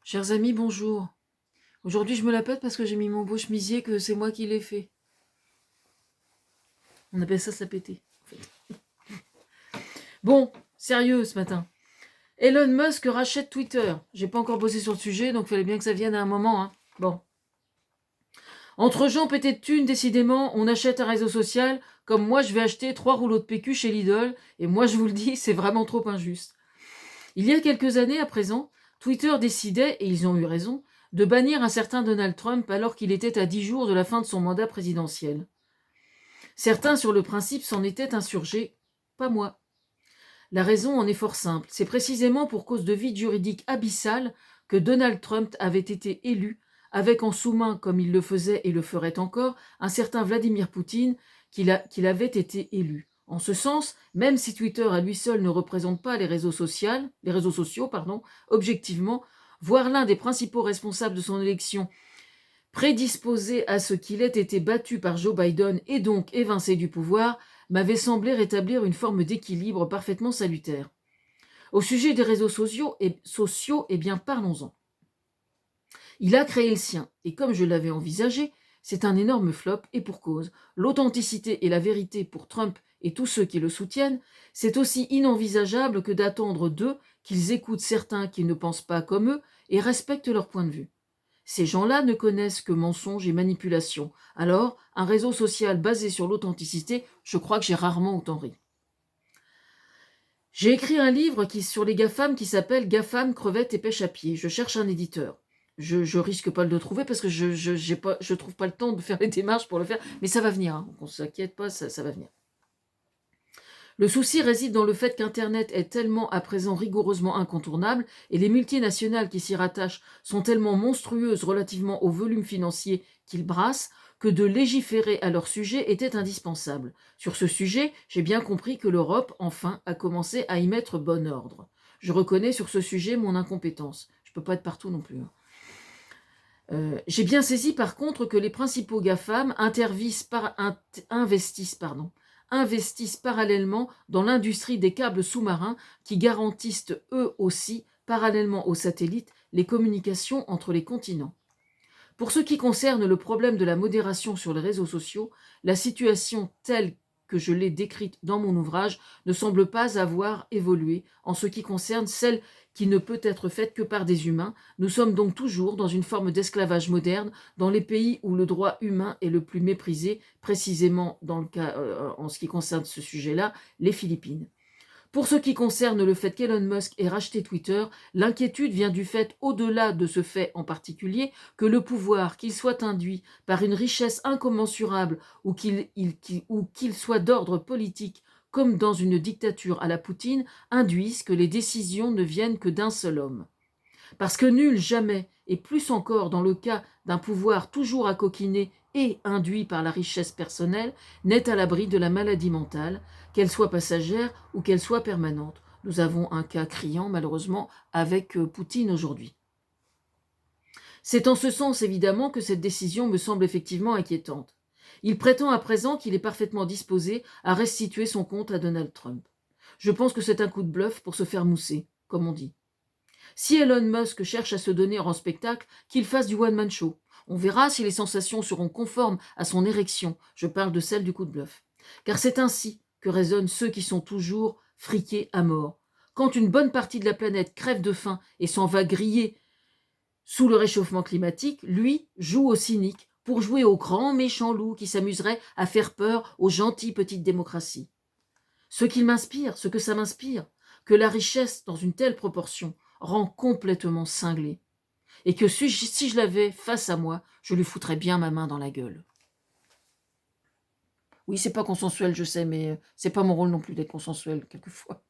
Chers amis, bonjour. Aujourd'hui, je me la pète parce que j'ai mis mon beau chemisier, que c'est moi qui l'ai fait. On appelle ça se la péter, en fait. Bon, sérieux ce matin. Elon Musk rachète Twitter. J'ai pas encore bossé sur le sujet, donc il fallait bien que ça vienne à un moment. Hein. Bon. Entre gens pétés de thunes, décidément, on achète un réseau social, comme moi je vais acheter 3 rouleaux de PQ chez Lidl, et moi je vous le dis, c'est vraiment trop injuste. Il y a quelques années à présent, Twitter décidait, et ils ont eu raison, de bannir un certain Donald Trump alors qu'il était à 10 jours de la fin de son mandat présidentiel. Certains, sur le principe, s'en étaient insurgés, pas moi. La raison en est fort simple. C'est précisément pour cause de vide juridique abyssal que Donald Trump avait été élu, avec en sous-main, comme il le faisait et le ferait encore, un certain Vladimir Poutine qu'il avait été élu. En ce sens, même si Twitter à lui seul ne représente pas les réseaux sociaux, objectivement, voir l'un des principaux responsables de son élection prédisposé à ce qu'il ait été battu par Joe Biden et donc évincé du pouvoir, m'avait semblé rétablir une forme d'équilibre parfaitement salutaire. Au sujet des réseaux sociaux, eh bien parlons-en. Il a créé le sien, et comme je l'avais envisagé, c'est un énorme flop, et pour cause. L'authenticité et la vérité pour Trump et tous ceux qui le soutiennent, c'est aussi inenvisageable que d'attendre d'eux qu'ils écoutent certains qui ne pensent pas comme eux et respectent leur point de vue. Ces gens-là ne connaissent que mensonges et manipulations. Alors, un réseau social basé sur l'authenticité, je crois que j'ai rarement autant ri. J'ai écrit un livre sur les GAFAM qui s'appelle GAFAM, crevettes et pêche à pied. Je cherche un éditeur. Je risque pas de le trouver parce que je trouve pas le temps de faire les démarches pour le faire, mais ça va venir. Hein. On ne s'inquiète pas, ça va venir. Le souci réside dans le fait qu'Internet est tellement à présent rigoureusement incontournable et les multinationales qui s'y rattachent sont tellement monstrueuses relativement au volume financier qu'ils brassent que de légiférer à leur sujet était indispensable. Sur ce sujet, j'ai bien compris que l'Europe, enfin, a commencé à y mettre bon ordre. Je reconnais sur ce sujet mon incompétence. Je ne peux pas être partout non plus. J'ai bien saisi par contre que les principaux GAFAM investissent parallèlement dans l'industrie des câbles sous-marins qui garantissent eux aussi, parallèlement aux satellites, les communications entre les continents. Pour ce qui concerne le problème de la modération sur les réseaux sociaux, la situation telle que je l'ai décrite dans mon ouvrage ne semble pas avoir évolué en ce qui concerne celle qui ne peut être faite que par des humains. Nous sommes donc toujours dans une forme d'esclavage moderne dans les pays où le droit humain est le plus méprisé, précisément dans le cas, en ce qui concerne ce sujet-là, les Philippines. Pour ce qui concerne le fait qu'Elon Musk ait racheté Twitter, l'inquiétude vient du fait, au-delà de ce fait en particulier, que le pouvoir, qu'il soit induit par une richesse incommensurable ou qu'il soit d'ordre politique, comme dans une dictature à la Poutine, induise que les décisions ne viennent que d'un seul homme. Parce que nul jamais, et plus encore dans le cas d'un pouvoir toujours à coquiner et induit par la richesse personnelle, n'est à l'abri de la maladie mentale, qu'elle soit passagère ou qu'elle soit permanente. Nous avons un cas criant, malheureusement, avec Poutine aujourd'hui. C'est en ce sens, évidemment, que cette décision me semble effectivement inquiétante. Il prétend à présent qu'il est parfaitement disposé à restituer son compte à Donald Trump. Je pense que c'est un coup de bluff pour se faire mousser, comme on dit. Si Elon Musk cherche à se donner en spectacle, qu'il fasse du one-man show. On verra si les sensations seront conformes à son érection. Je parle de celle du coup de bluff. Car c'est ainsi que raisonnent ceux qui sont toujours friqués à mort. Quand une bonne partie de la planète crève de faim et s'en va griller sous le réchauffement climatique, lui joue au cynique pour jouer au grand méchant loup qui s'amuserait à faire peur aux gentilles petites démocraties. Ce que ça m'inspire, que la richesse, dans une telle proportion, rend complètement cinglé. Et que si je l'avais face à moi, je lui foutrais bien ma main dans la gueule. Oui, c'est pas consensuel, je sais, mais c'est pas mon rôle non plus d'être consensuel, quelquefois.